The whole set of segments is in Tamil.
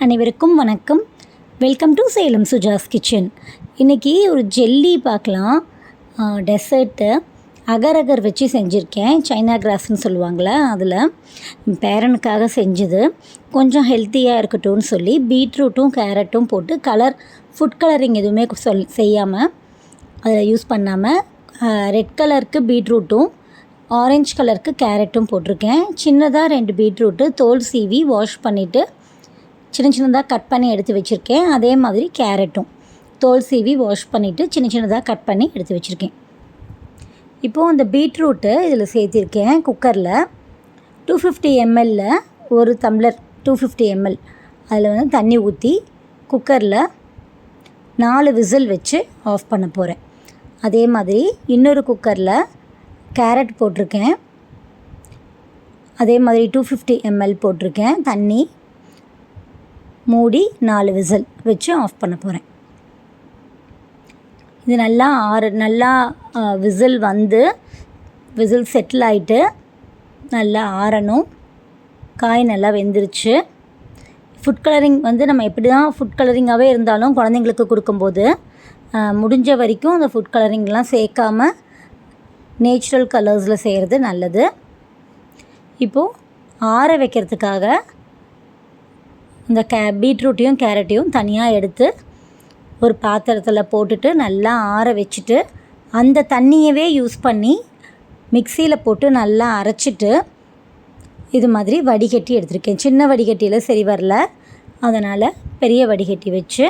அனைவருக்கும் வணக்கம். Welcome to Salem Suja's kitchen. இன்றைக்கி ஒரு ஜெல்லி பார்க்கலாம். டெசர்ட்டு அகர் வச்சு செஞ்சுருக்கேன். சைனா கிராஸ்ன்னு சொல்லுவாங்களே, அதில் பேரனுக்காக செஞ்சது. கொஞ்சம் ஹெல்த்தியாக இருக்கட்டும்னு சொல்லி பீட்ரூட்டும் கேரட்டும் போட்டு ஃபுட் கலரிங் எதுவுமே செய்யாமல், அதில் யூஸ் பண்ணாமல் ரெட் கலருக்கு பீட்ரூட்டும் ஆரஞ்சு கலருக்கு கேரட்டும் போட்டிருக்கேன். சின்னதாக 2 பீட்ரூட்டு தோல் சீவி வாஷ் பண்ணிவிட்டு சின்னதாக கட் பண்ணி எடுத்து வச்சுருக்கேன். அதே மாதிரி கேரட்டும் தோல் சீவி வாஷ் பண்ணிவிட்டு சின்னதாக கட் பண்ணி எடுத்து வச்சுருக்கேன். இப்போது அந்த பீட்ரூட்டு இதில் சேர்த்திருக்கேன். குக்கரில் 250 ml ஒரு டம்ளர் 250 ml அதில் தண்ணி ஊற்றி குக்கரில் 4 விசில் வச்சு ஆஃப் பண்ண போகிறேன். அதே மாதிரி இன்னொரு குக்கரில் கேரட் போட்டிருக்கேன். அதே மாதிரி 250 ml போட்டிருக்கேன். தண்ணி மூடி 4 விசில் வச்சு ஆஃப் பண்ண போகிறேன். இது நல்லா விசில் செட்டில் ஆகிட்டு நல்லா ஆறணும். காய் நல்லா வெந்துருச்சு. ஃபுட் கலரிங் நம்ம எப்படி தான் ஃபுட் கலரிங்காகவே இருந்தாலும் குழந்தைங்களுக்கு கொடுக்கும்போது முடிஞ்ச வரைக்கும் அந்த ஃபுட் கலரிங்லாம் சேர்க்காம நேச்சுரல் கலர்ஸில் செய்கிறது நல்லது. இப்போது ஆற வைக்கிறதுக்காக இந்த பீட்ரூட்டையும் கேரட்டையும் தனியாக எடுத்து ஒரு பாத்திரத்தில் போட்டுட்டு நல்லா ஆற வச்சுட்டு அந்த தண்ணியவே யூஸ் பண்ணி மிக்சியில் போட்டு நல்லா அரைச்சிட்டு இது மாதிரி வடிகட்டி எடுத்திருக்கேன். சின்ன வடிகட்டியில் சரி வரல, அதனால் பெரிய வடிகட்டி வச்சு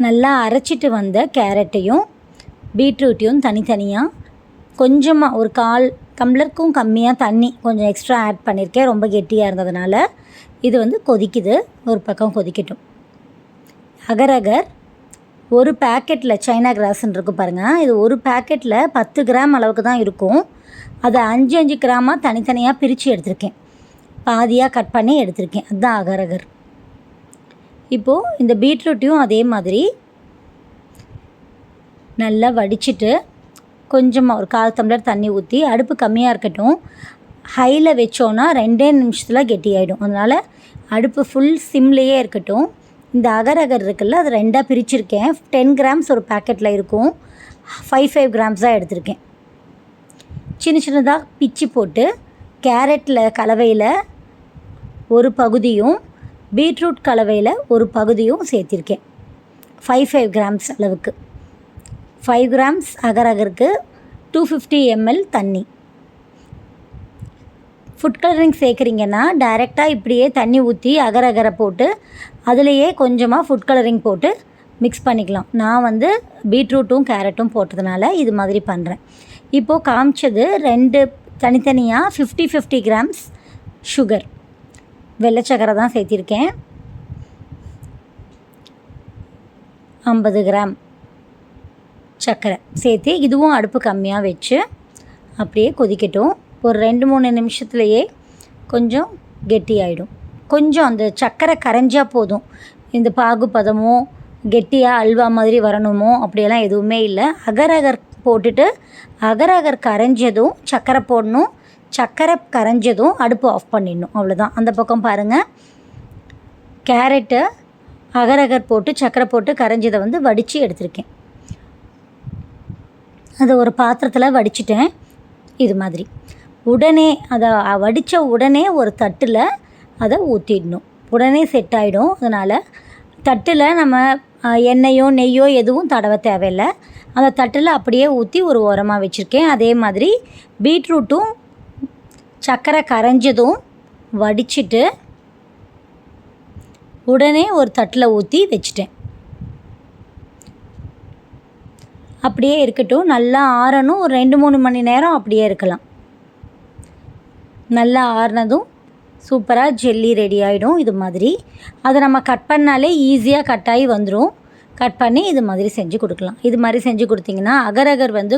நல்லா அரைச்சிட்டு வந்த கேரட்டையும் பீட்ரூட்டையும் தனித்தனியாக கொஞ்சமாக ஒரு 1/4 டம்ளருக்கும் கம்மியாக தண்ணி கொஞ்சம் எக்ஸ்ட்ரா ஆட் பண்ணியிருக்கேன். ரொம்ப கெட்டியாக இருந்ததுனால இது கொதிக்குது. ஒரு பக்கம் கொதிக்கட்டும். அகர் ஒரு பேக்கெட்டில் சைனா கிராஸ்ன்னு இருக்கும் பாருங்கள். இது ஒரு பேக்கெட்டில் 10 கிராம் அளவுக்கு தான் இருக்கும். அதை 5 கிராமாக தனித்தனியாக பிரித்து எடுத்திருக்கேன். பாதியாக கட் பண்ணி எடுத்திருக்கேன். அதுதான் அகர். இப்போது இந்த பீட்ரூட்டையும் அதே மாதிரி நல்லா வடிச்சிட்டு கொஞ்சமாக ஒரு 1/4 டம்ளர் தண்ணி ஊற்றி அடுப்பு கம்மியாக இருக்கட்டும். ஹையில் வச்சோன்னா 2 நிமிஷத்தில் கெட்டியாயிடும். அதனால் அடுப்பு ஃபுல் சிம்லேயே இருக்கட்டும். இந்த அகர் இருக்குல்ல, அது 2ஆக பிரிச்சுருக்கேன். 10 கிராம்ஸ் ஒரு பேக்கெட்டில் இருக்கும். 5 கிராம்ஸாக எடுத்திருக்கேன். சின்னதாக பிச்சு போட்டு கேரட்டில் கலவையில் ஒரு பகுதியும் பீட்ரூட் கலவையில் ஒரு பகுதியும் சேர்த்திருக்கேன். 5 கிராம்ஸ் அளவுக்கு. 5 கிராம்ஸ் அகருக்கு 250 ml தண்ணி. ஃபுட் கலரிங் சேர்க்குறீங்கன்னா டைரெக்டாக இப்படியே தண்ணி ஊற்றி அகரை போட்டு அதுலேயே கொஞ்சமாக ஃபுட் கலரிங் போட்டு மிக்ஸ் பண்ணிக்கலாம். நான் பீட்ரூட்டும் கேரட்டும் போட்டதுனால இது மாதிரி பண்ணுறேன். இப்போது காமிச்சது 2 தனித்தனியாக 50 கிராம்ஸ் சுகர், வெள்ளைச்சக்கரை தான் சேர்த்திருக்கேன். 50 கிராம் சர்க்கரை சேர்த்து இதுவும் அடுப்பு கம்மியாக வச்சு அப்படியே கொதிக்கட்டும். ஒரு 2-3 நிமிஷத்துலையே கொஞ்சம் கெட்டியாயிடும். கொஞ்சம் அந்த சர்க்கரை கரைஞ்சால் போதும். இந்த பாகுபதமோ கெட்டியாக அல்வா மாதிரி வரணுமோ அப்படியெல்லாம் எதுவுமே இல்லை. அகர் போட்டுட்டு அகர் கரைஞ்சதும் சர்க்கரை போடணும். சர்க்கரை கரைஞ்சதும் அடுப்பு ஆஃப் பண்ணிடணும். அவ்வளோதான். அந்த பக்கம் பாருங்கள், கேரட்டு அகர் போட்டு சர்க்கரை போட்டு கரைஞ்சதை வடித்து எடுத்திருக்கேன். அதை ஒரு பாத்திரத்தில் வடிச்சிட்டேன். இது மாதிரி உடனே அதை வடித்த உடனே ஒரு தட்டில் அதை ஊற்றிடணும். உடனே செட் ஆகிடும். அதனால் தட்டில் நம்ம எண்ணெயோ நெய்யோ எதுவும் தடவை தேவையில்லை. அந்த தட்டில் அப்படியே ஊற்றி ஒரு ஓரமாக வச்சுருக்கேன். அதே மாதிரி பீட்ரூட்டும் சர்க்கரை கரைஞ்சதும் வடிச்சிட்டு உடனே ஒரு தட்டில் ஊற்றி வச்சுட்டேன். அப்படியே இருக்கட்டும். நல்லா ஆறணும். ஒரு 2-3 மணி நேரம் அப்படியே இருக்கலாம். நல்லா ஆறினதும் சூப்பராக ஜெல்லி ரெடி ஆகிடும். இது மாதிரி அதை நம்ம கட் பண்ணாலே ஈஸியாக கட் ஆகி வந்துடும். கட் பண்ணி இது மாதிரி செஞ்சு கொடுக்கலாம். இது மாதிரி செஞ்சு கொடுத்திங்கன்னா அகர்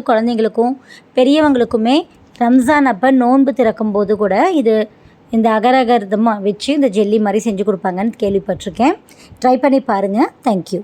குழந்தைங்களுக்கும் பெரியவங்களுக்குமே ரம்ஜான் அப்போ நோன்பு திறக்கும்போது கூட இந்த அகர் வச்சு இந்த ஜெல்லி மாதிரி செஞ்சு கொடுப்பாங்கன்னு கேள்விப்பட்டிருக்கேன். ட்ரை பண்ணி பாருங்கள். தேங்க்யூ.